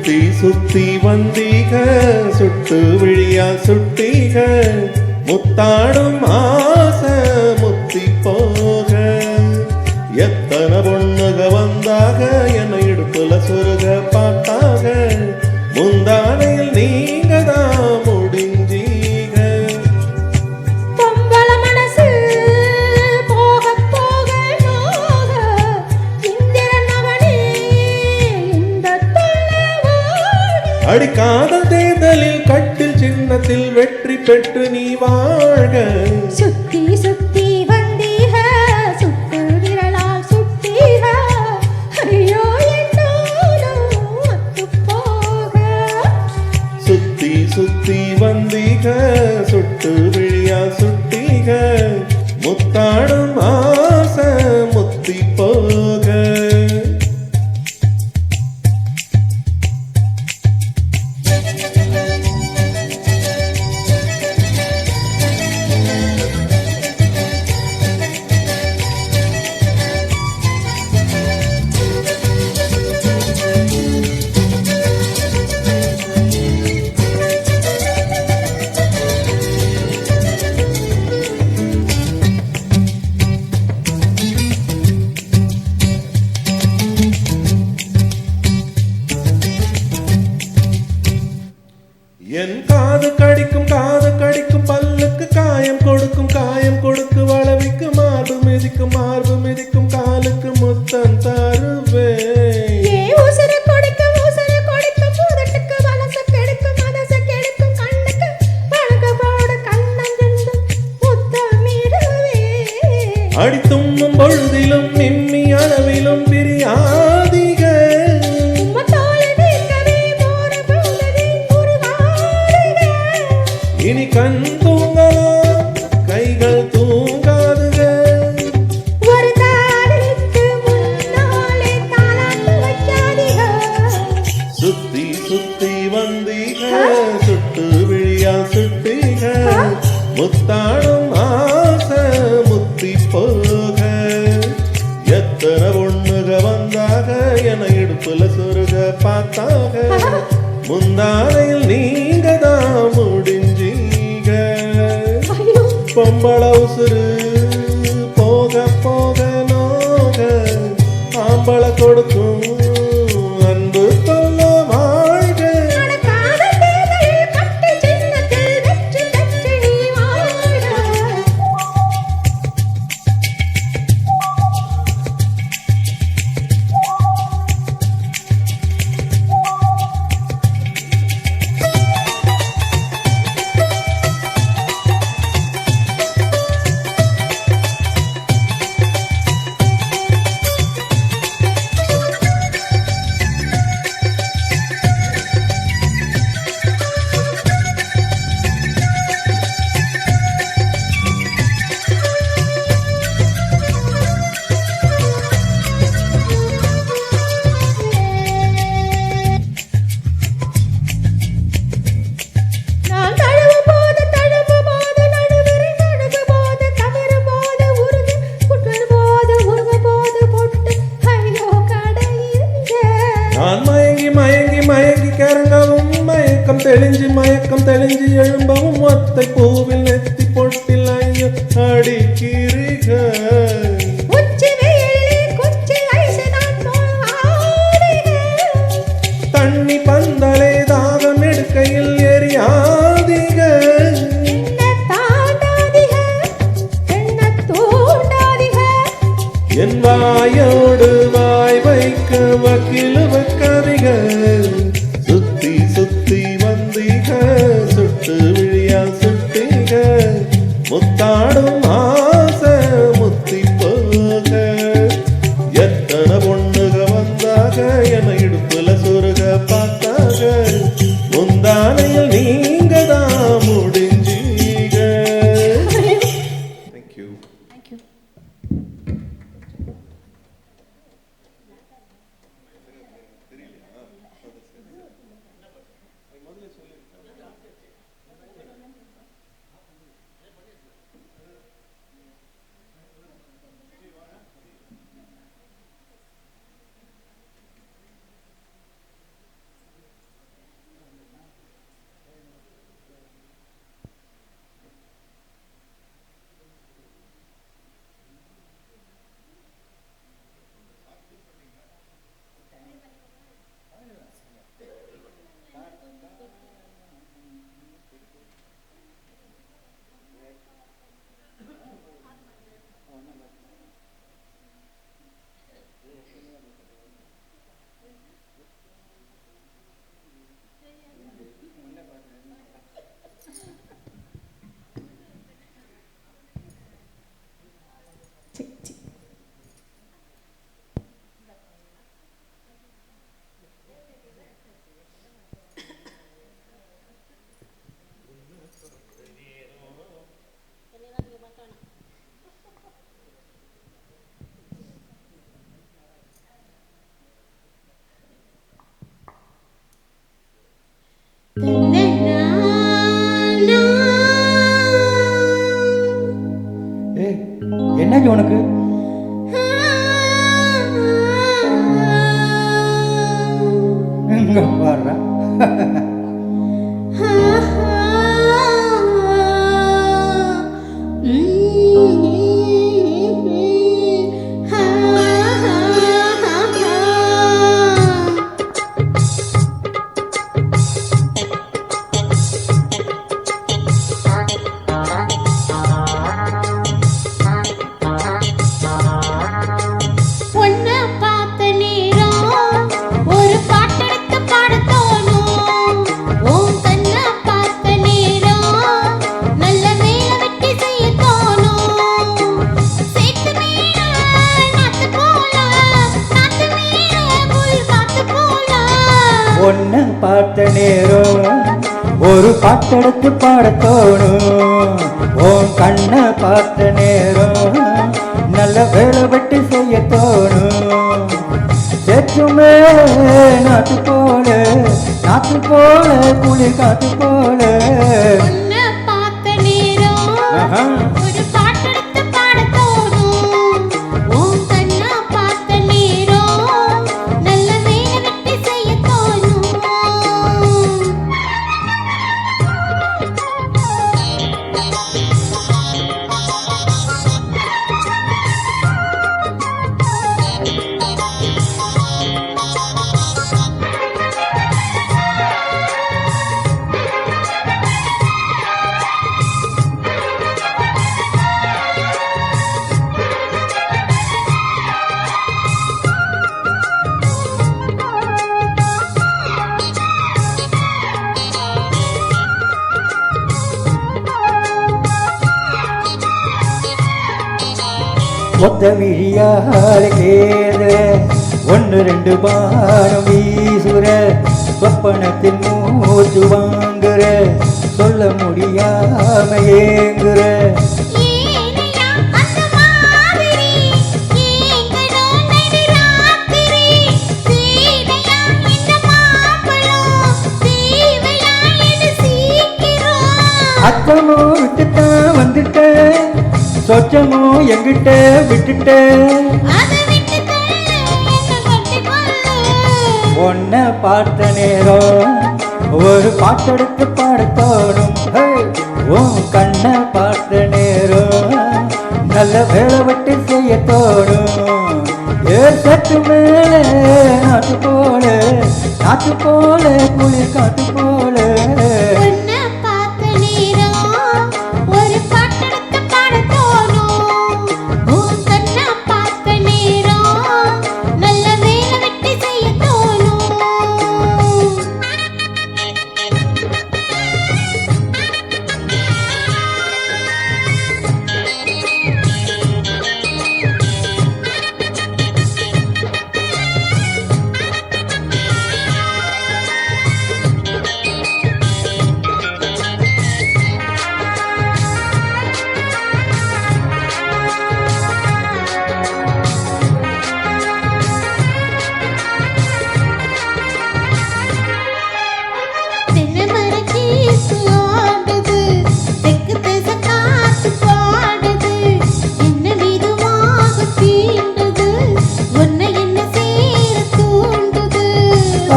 சுத்தி சுத்தி வந்தீக சுட்டு விழியா சுட்டீக முத்தாடும் ஆசை முத்தி போக எத்தனை பொண்ணுக வந்தாக என்னை இடுப்புல சொருக பார்த்தாக முந்தானையில் நீங்க தான் முடிஞ்சீங்க பொம்பள மனசு போக போக நோக இந்திரனவனே இந்த அடிக்காத தேர்தலில் கட்டில் சின்னத்தில் வெற்றி பெற்று நீ வாழ்க சுத்தி சுத்தி வந்தீக சுட்டு விரலால் சுட்டீக ஐயோ என்னோடும் ஒத்து போக சுத்தி சுத்தி வந்தீக சுட்டு விழியா சுட்டீக முத்தாடும் ஆசை முத்தி போக என் காது கடிக்கும் பல்லுக்கு காயம் கொடுக்கு வளவிக்கு மார்பு மிதிக்கும் காலுக்கு முத்தம் தருவே உசுறு கொடுக்கும் பூதட்டுக்கு மனசு கெடுக்கும் கண்ணுக்கு பழக போட கண்ணஞ்சென்று முத்தமிடுவே அடித்தும்மும் பொழுதிலும் மிம்மி அளவிலும் பிரியாதிக இனி கண் தூங்கலாம் கைகள் தூங்காதுக ஒரு தாரணிக்கு முன்னாலே தாளாட்டு வைக்காதீங்க சுத்தி சுத்தி வந்தீக சுட்டு விழியா சுட்டீக முத்தாடும் ஆசை முத்தி போக எத்தனை பொண்ணுக வந்தாக என இடுப்புல சொருக பார்த்தாக முந்தானையில் நீங்க தான் முடிஞ்சீங்க பொம்பள உசுறு போக போக நோக ஆம்பள கொடுக்கும் அன்பு சொல்ல வாழ்க நடக்காத தேர்தலில் கட்டு சின்னத்தில் வெற்றி பெற்று நீ வாழ்க நான் மயங்கி கிறங்கவும் மயக்கம் தெளிஞ்சு எழும்பவும் ஒத்தை பூவில் நெத்தி பொட்டில் ஐயோ அடிக்கிறீக தண்ணி பந்தலே தாகம் எடுக்கையில் எரியாதிக என் வாயோடு வாய் வைக்க வக்கில் வைக்காதிக சுத்தி சுத்தி வந்தீக சுட்டு விழியா சுட்டீக முத்தாடும் ஆசை முத்தி போக எத்தனை பொண்ணுக வந்தாக என இடுப்புல சொருக பார்த்த ஏய், என்னாச்சு உனக்கு? இங்க பாருடா. உன்னை பார்த்த நேரம் ஒரு பாட்டெடுத்து பாடத் தோணும். உன் கண்ணை பார்த்த நேரம் நல்ல வேலை வெட்டி செய்ய தோணும். சேற்றுமே நாட்டு போல குளிர் காத்து போல. ஒத்த விழியால் கேத ஒன்று ரெண்டு பானம் வீசுற சொப்பனத்தின் மூச்சு வாங்குற சொல்ல முடியாம ஏங்குற. அச்சமோ விட்டுத்தான் வந்துட்டேன், சொச்சமோ எங்கிட்ட விட்டுட்ட. உன்னை பார்த்த நேரம் ஒரு பாட்டெடுத்து பாடத் தோணும். உன் கண்ணை பார்த்த நேரம் நல்ல வேலை வெட்டி செய்ய தோணும். சற்று மேலே நாட்டு போல குளிர் காத்து போல.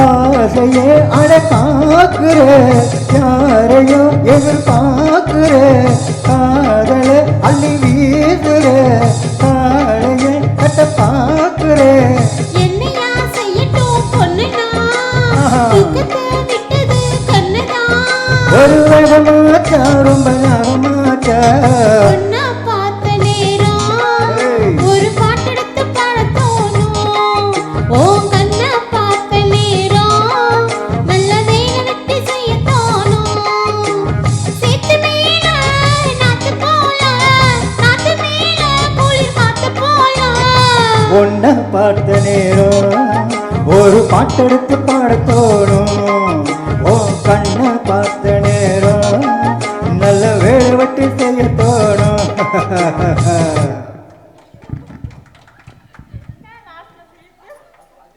ஆசையே அட காக்குற யாரையோ எதிர்பார்க்குற காதல அள்ளி வீசுற காளைய கட்ட பார்க்குற. என்னையா செய்யட்டும் பொண்ணுனா தூக்கத்தை விட்டது கண்ணுனா. ஒரு வகமாச்சா ரொம்ப ஞாபகமாச்சா. உன்னை பார்த்த நேரம் ஒரு பாட்டெடுத்து பாடத் தோணும். உன் கண்ணை பார்த்த நேரம் நல்ல வேலை வெட்டி செய்ய தோணும். சேத்து மேல நாத்து போல குளிர் காத்து போல. உன்னை பார்த்த நேரம் ஒரு பாட்டெடுத்து பாடத் தோணும். உன் கண்ணை பார்த்த நேரம் நல்ல வேலை வெட்டி செய்ய தோணும்.